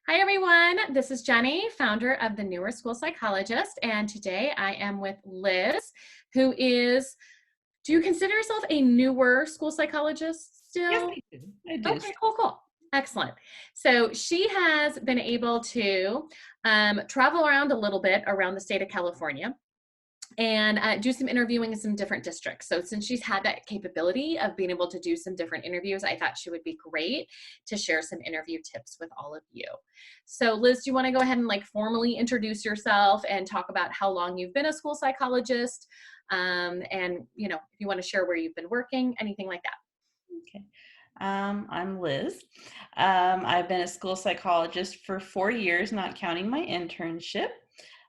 Hi, everyone. This is Jenny, founder of the Newer School Psychologist. And today I am with Liz, who is, do you consider yourself a newer school psychologist Yes, still? I do. I do. Okay, cool, cool. Excellent. So she has been able to travel around a little bit around the state of California and do some interviewing in some different districts. So since she's had that capability of being able to do some different interviews, I thought she would be great to share some interview tips with all of you. So Liz, do you want to go ahead and formally introduce yourself and talk about how long you've been a school psychologist? And if you want to share where you've been working, anything like that. Okay. I'm Liz. I've been a school psychologist for 4 years, not counting my internship.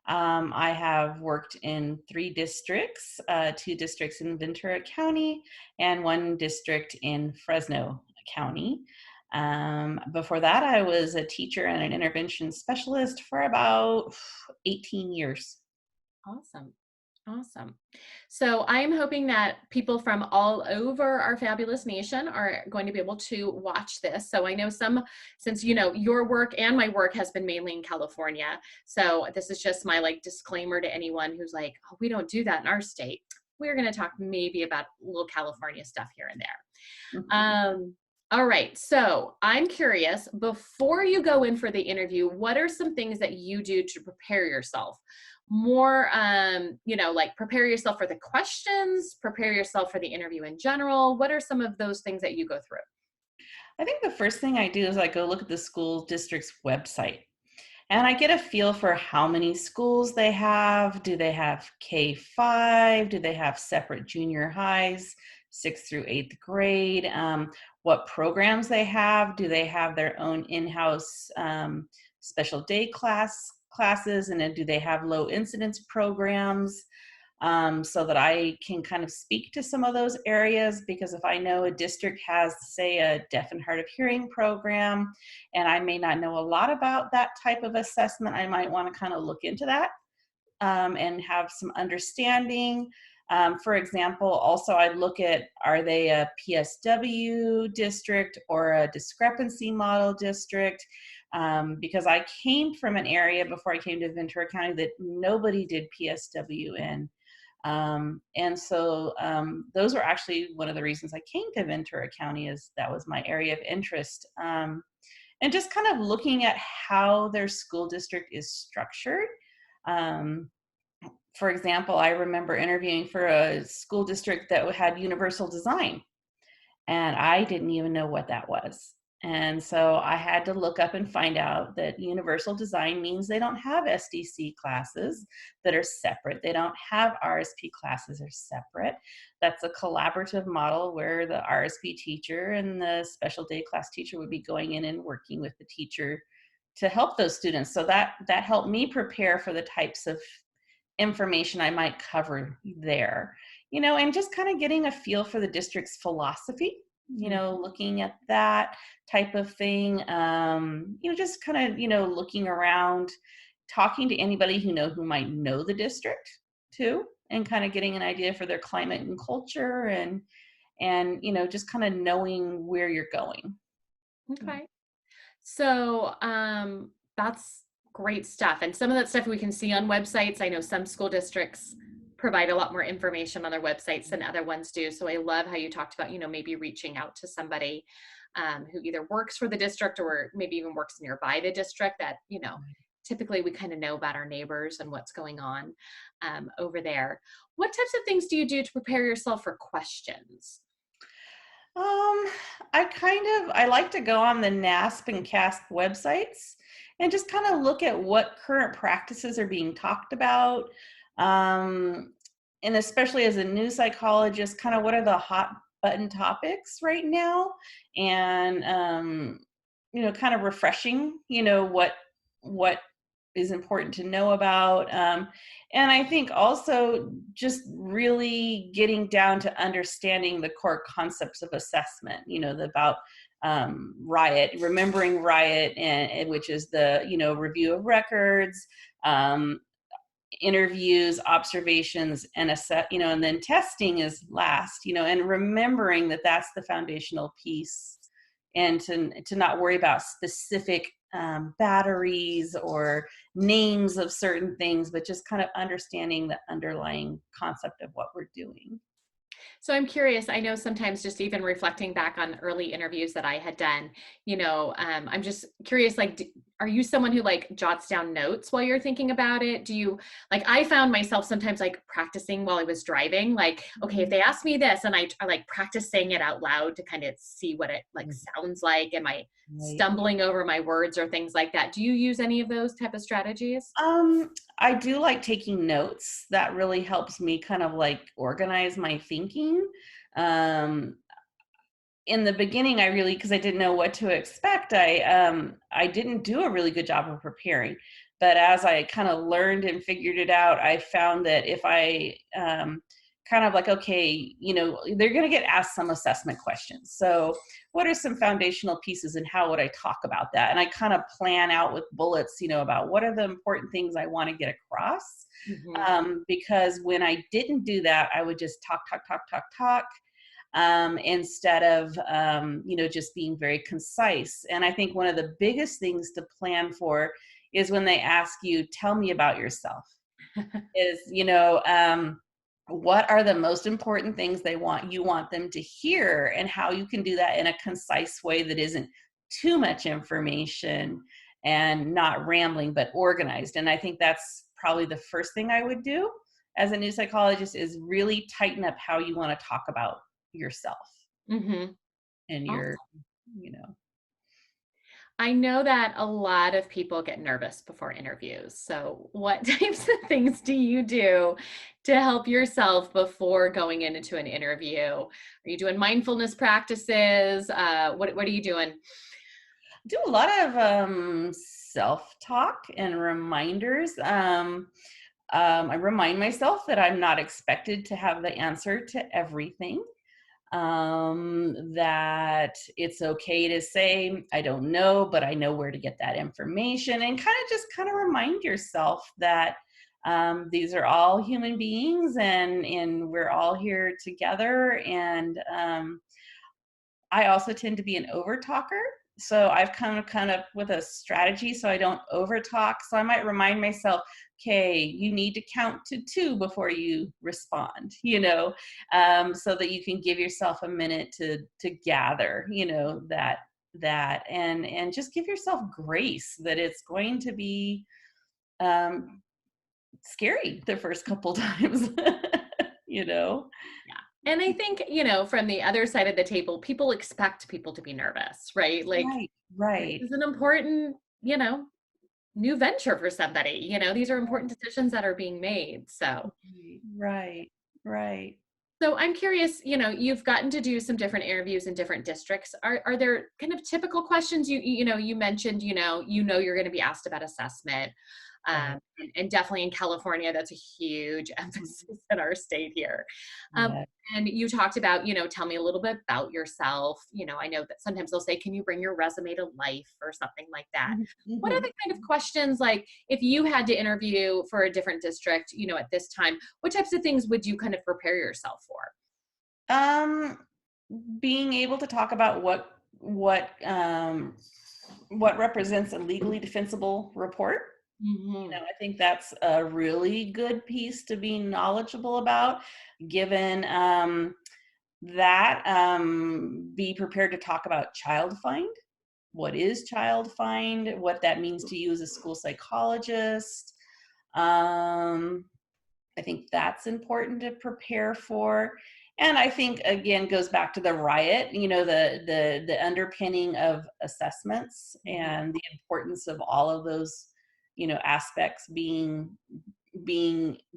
I have worked in 3 districts, 2 districts in Ventura County and 1 district in Fresno County. Before that, I was a teacher and an intervention specialist for about 18 years. Awesome. Awesome. So I'm hoping that people from all over our fabulous nation are going to be able to watch this. So I know since your work and my work has been mainly in California. So this is just my disclaimer to anyone who's like, oh, we don't do that in our state. We're going to talk maybe about little California stuff here and there. Mhm. All right. So I'm curious, before you go in for the interview, what are some things that you do to prepare yourself? More, prepare yourself for the questions, prepare yourself for the interview in general. What are some of those things that you go through? I think the first thing I do is I go look at the school district's website. And I get a feel for how many schools they have. Do they have K-5? Do they have separate junior highs, 6th through 8th grade? What programs they have? Do they have their own in-house special day classes? And then do they have low incidence programs? So that I can kind of speak to some of those areas, because if I know a district has, say, a deaf and hard of hearing program, and I may not know a lot about that type of assessment, I might want to kind of look into that and have some understanding. For example, also I look at, are they a PSW district or a discrepancy model district? Because I came from an area before I came to Ventura County that nobody did PSW in. Those were actually one of the reasons I came to Ventura County, is that was my area of interest. And just kind of looking at how their school district is structured. Um, for example, I remember interviewing for a school district that had universal design, and I didn't even know what that was. And so I had to look up and find out that universal design means they don't have SDC classes that are separate. They don't have RSP classes that are separate. That's a collaborative model where the RSP teacher and the special day class teacher would be going in and working with the teacher to help those students. So that helped me prepare for the types of information I might cover there, and just kind of getting a feel for the district's philosophy, looking at that type of thing, just kind of, looking around, talking to anybody who might know the district too, and kind of getting an idea for their climate and culture, and just kind of knowing where you're going. Okay. So that's great stuff. And some of that stuff we can see on websites. I know some school districts provide a lot more information on their websites than other ones do. So I love how you talked about, maybe reaching out to somebody who either works for the district or maybe even works nearby the district that, typically we kind of know about our neighbors and what's going on over there. What types of things do you do to prepare yourself for questions? Um, I like to go on the NASP and CASP websites and just kind of look at what current practices are being talked about. Um, and especially as a new psychologist, kind of what are the hot button topics right now, and kind of refreshing, what is important to know about. And I think also just really getting down to understanding the core concepts of assessment, about RIOT, remembering RIOT, and which is the, review of records, interviews, observations, and and then testing is last, and remembering that that's the foundational piece, and to not worry about specific batteries or names of certain things, but just kind of understanding the underlying concept of what we're doing. So I'm curious, I know sometimes just even reflecting back on early interviews that I had done, I'm just curious, like, are you someone who like jots down notes while you're thinking about it? Do you, like, I found myself sometimes like practicing while I was driving, like, okay, if Mhm. they ask me this, and I like practice saying it out loud to kind of see what it like sounds like. Am I Right. stumbling over my words or things like that? Do you use any of those type of strategies? I do like taking notes. That really helps me kind of like organize my thinking. Um, in the beginning, I really, because I didn't know what to expect, I didn't do a really good job of preparing. But as I kind of learned and figured it out, I found that if I kind of like, okay, they're going to get asked some assessment questions. So, what are some foundational pieces, and how would I talk about that? And I kind of plan out with bullets, about what are the important things I want to get across. Hmm. Because when I didn't do that, I would just talk, talk, talk, talk, talk, instead of just being very concise. And I think one of the biggest things to plan for is when they ask you, tell me about yourself, is what are the most important things you want them to hear, and how you can do that in a concise way that isn't too much information and not rambling but organized. And I think that's probably the first thing I would do as a new psychologist, is really tighten up how you want to talk about yourself Hmm. and your you know I know that a lot of people get nervous before interviews. So, what types of things do you do to help yourself before going into an interview? Are you doing mindfulness practices? What are you doing? do a lot of self-talk and reminders. I remind myself that I'm not expected to have the answer to everything, that it's okay to say, I don't know, but I know where to get that information, and kind of remind yourself that these are all human beings, and we're all here together. And I also tend to be an over talker. So I've kind of with a strategy so I don't over talk. So I might remind myself, okay, you need to count to 2 before you respond, so that you can give yourself a minute to gather, and just give yourself grace that it's going to be um, scary the first couple times, you know. Yeah. And I think, from the other side of the table, people expect people to be nervous, right? Like, Right, this right, is an important, new venture for somebody. These are important decisions that are being made. So, right, right. so I'm curious, you've gotten to do some different interviews in different districts. Are there kind of typical questions you mentioned, you're going to be asked about assessment. Right. And definitely in California, that's a huge emphasis in our state here. Um, Yeah. and you talked about, tell me a little bit about yourself. I know that sometimes they'll say, can you bring your resume to life or something like that? Mhm, What are mhm. the kind of questions, like if you had to interview for a different district, at this time, what types of things would you kind of prepare yourself for? Um, being able to talk about what represents a legally defensible report. Mhm. I think that's a really good piece to be knowledgeable about, given that be prepared to talk about child find. What is child find? What that means to you as a school psychologist. Um, I think that's important to prepare for. And I think again goes back to the riot, the underpinning of assessments Mhm. and the importance of all of those, aspects being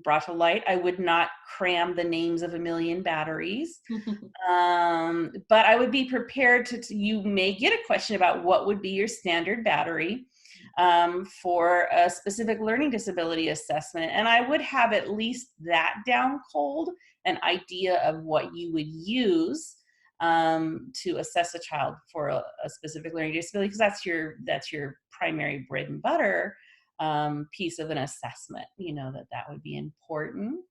brought to light. I would not cram the names of a million batteries. But I would be prepared you may get a question about what would be your standard battery for a specific learning disability assessment. And I would have at least that down cold, an idea of what you would use to assess a child for a specific learning disability, because that's your primary bread and butter piece of an assessment, that would be important.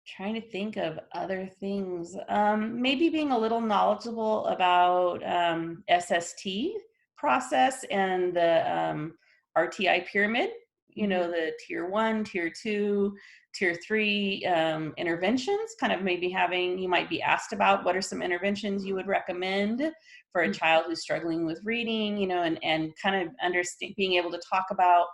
Trying to think of other things. Maybe being a little knowledgeable about SST, process and the RTI pyramid, Mhm. the tier 1, tier 2, tier 3 interventions, kind of maybe you might be asked about what are some interventions you would recommend for a Mhm. child who's struggling with reading, and kind of being able to talk about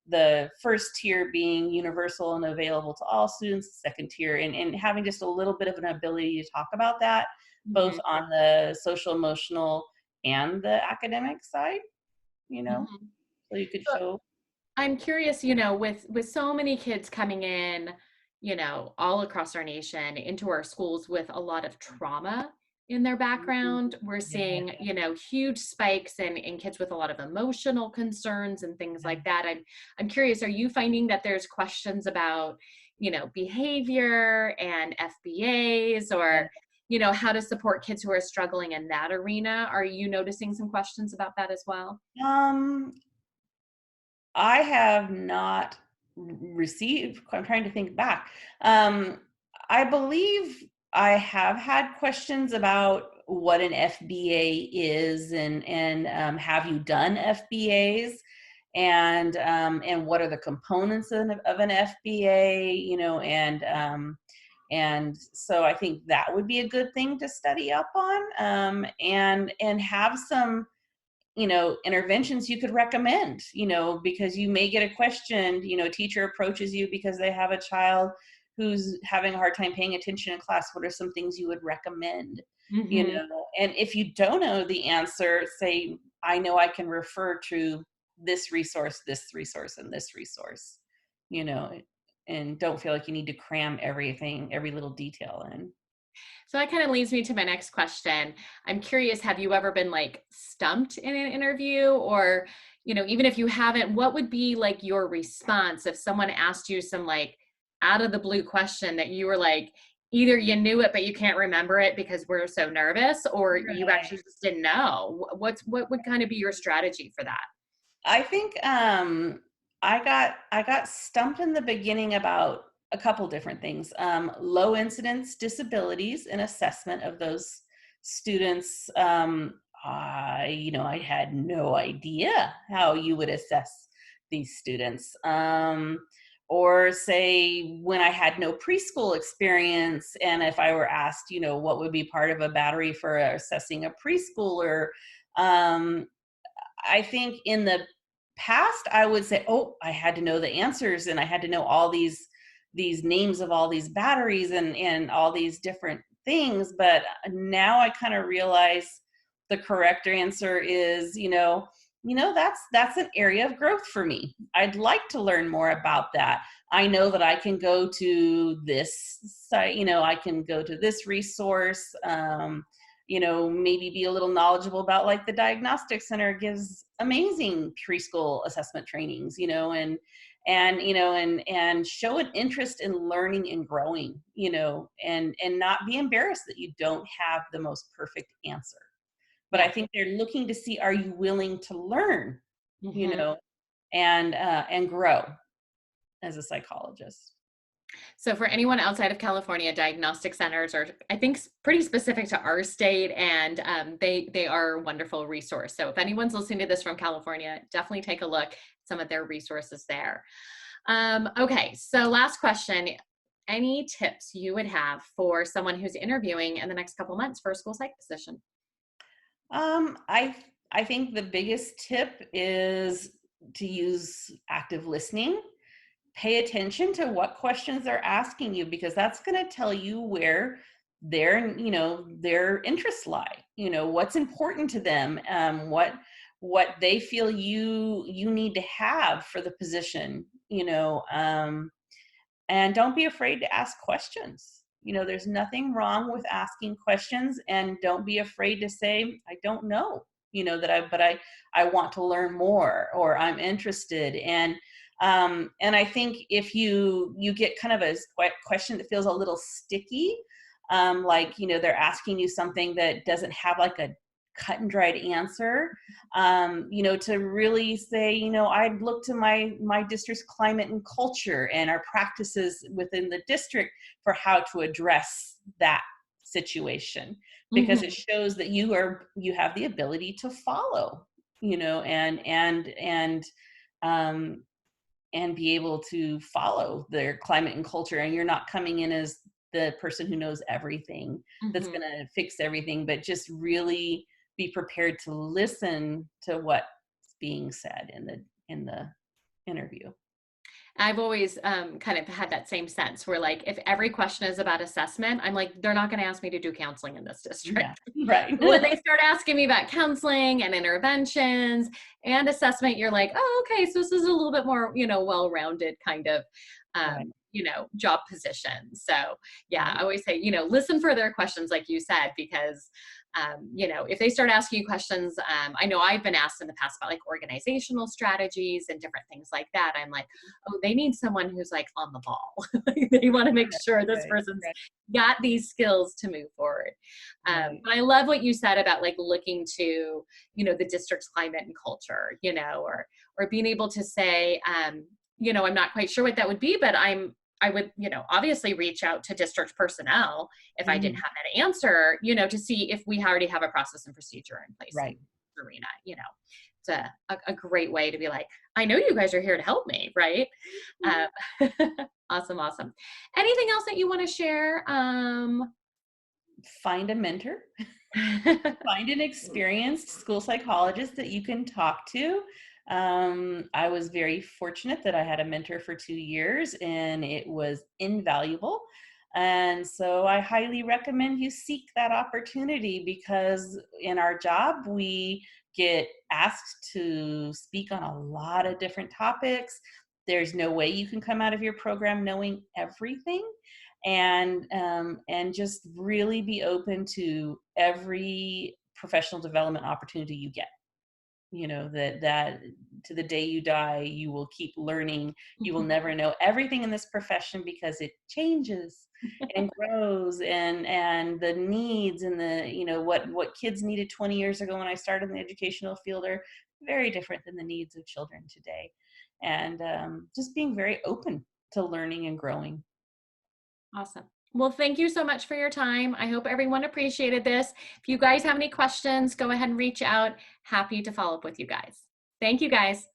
the first tier being universal and available to all students, second tier, and having just a little bit of an ability to talk about that, both Mhm. on the social emotional and the academic side, Mhm. so you could So show. I'm curious, with so many kids coming in, all across our nation into our schools with a lot of trauma in their background, we're Yeah, seeing, huge spikes in kids with a lot of emotional concerns and things yeah, like that. I'm curious, are you finding that there's questions about, behavior and FBAs yeah. or, how to support kids who are struggling in that arena? Are you noticing some questions about that as well? Um, I have not received. I'm trying to think back. Um, I believe I have had questions about what an FBA is, and have you done FBAs, and what are the components of an FBA, and so I think that would be a good thing to study up on, and have some interventions you could recommend, because you may get a question, a teacher approaches you because they have a child who's having a hard time paying attention in class. What are some things you would recommend? Hmm. And if you don't know the answer, say, I know I can refer to this resource, and this resource, you know, and don't feel like you need to cram everything, every little detail in. So that kind of leads me to my next question. I'm curious, have you ever been like stumped in an interview or, even if you haven't, what would be like your response if someone asked you some like out of the blue question that you were like, either you knew it, but you can't remember it because we're so nervous, or you Right. actually just didn't know? What would kind of be your strategy for that? I think I got stumped in the beginning about a couple different things. Low incidence disabilities and assessment of those students. I had no idea how you would assess these students. Or say when I had no preschool experience, and if I were asked, what would be part of a battery for assessing a preschooler, um, I think in the past I would say, oh, I had to know the answers, and I had to know all these names of all these batteries, and all these different things. But now I kind of realize the correct answer is, that's an area of growth for me. I'd like to learn more about that. I know that I can go to this site, I can go to this resource. Maybe be a little knowledgeable about, like, the diagnostic center gives amazing preschool assessment trainings, and show an interest in learning and growing, and not be embarrassed that you don't have the most perfect answer. But I Yeah. think they're looking to see, are you willing to learn, you Hmm. know, and grow as a psychologist. So for anyone outside of California, diagnostic centers are, I think, pretty specific to our state, and they are a wonderful resource. So if anyone's listening to this from California, definitely take a look at some of their resources there. Okay, so last question. Any tips you would have for someone who's interviewing in the next couple months for a school psych position? I think the biggest tip is to use active listening. Pay attention to what questions they're asking you, because that's going to tell you where their interests lie. What's important to them, what they feel you need to have for the position. And don't be afraid to ask questions. There's nothing wrong with asking questions, and don't be afraid to say, I don't know, but I want to learn more, or I'm interested. And I think if you get kind of a question that feels a little sticky, like, they're asking you something that doesn't have like a cut and dried answer, to really say, I'd look to my district's climate and culture and our practices within the district for how to address that situation, because it Hmm. shows that you have the ability to follow. and um, and be able to follow their climate and culture. And you're not coming in as the person who knows everything, that's Mhm. going to fix everything, but just really be prepared to listen to what's being said in the interview. I've always kind of had that same sense where, like, if every question is about assessment, I'm like, they're not going to ask me to do counseling in this Yeah, district. right. When they start asking me about counseling and interventions and assessment, you're like, oh, okay, so this is a little bit more, well-rounded kind of, Right, job position. So yeah, I right, always say, listen for their questions, like you said, because, if they start asking you questions, I know I've been asked in the past about like organizational strategies and different things like that. I'm like, oh, they need someone who's like on the ball. They want to make sure this right, person's right, got these skills to move forward. right. But I love what you said about like looking to, the district's climate and culture, or being able to say, I'm not quite sure what that would be, but I would, obviously reach out to district personnel if I didn't Mhm. have that answer, to see if we already have a process and procedure in place in Right. arena. It's a great way to be like, I know you guys are here to help me, right? Mhm. Um, awesome, awesome. Anything else that you want to share? Find a mentor. Find an experienced school psychologist that you can talk to. I was very fortunate that I had a mentor for 2 years, and it was invaluable. And so I highly recommend you seek that opportunity, because in our job, we get asked to speak on a lot of different topics. There's no way you can come out of your program knowing everything, and just really be open to every professional development opportunity you get. That to the day you die, you will keep learning. You will never know everything in this profession, because it changes and grows, and the needs and the what kids needed 20 years ago when I started in the educational field are very different than the needs of children today. And just being very open to learning and growing. Awesome. Well, thank you so much for your time. I hope everyone appreciated this. If you guys have any questions, go ahead and reach out. Happy to follow up with you guys. Thank you, guys.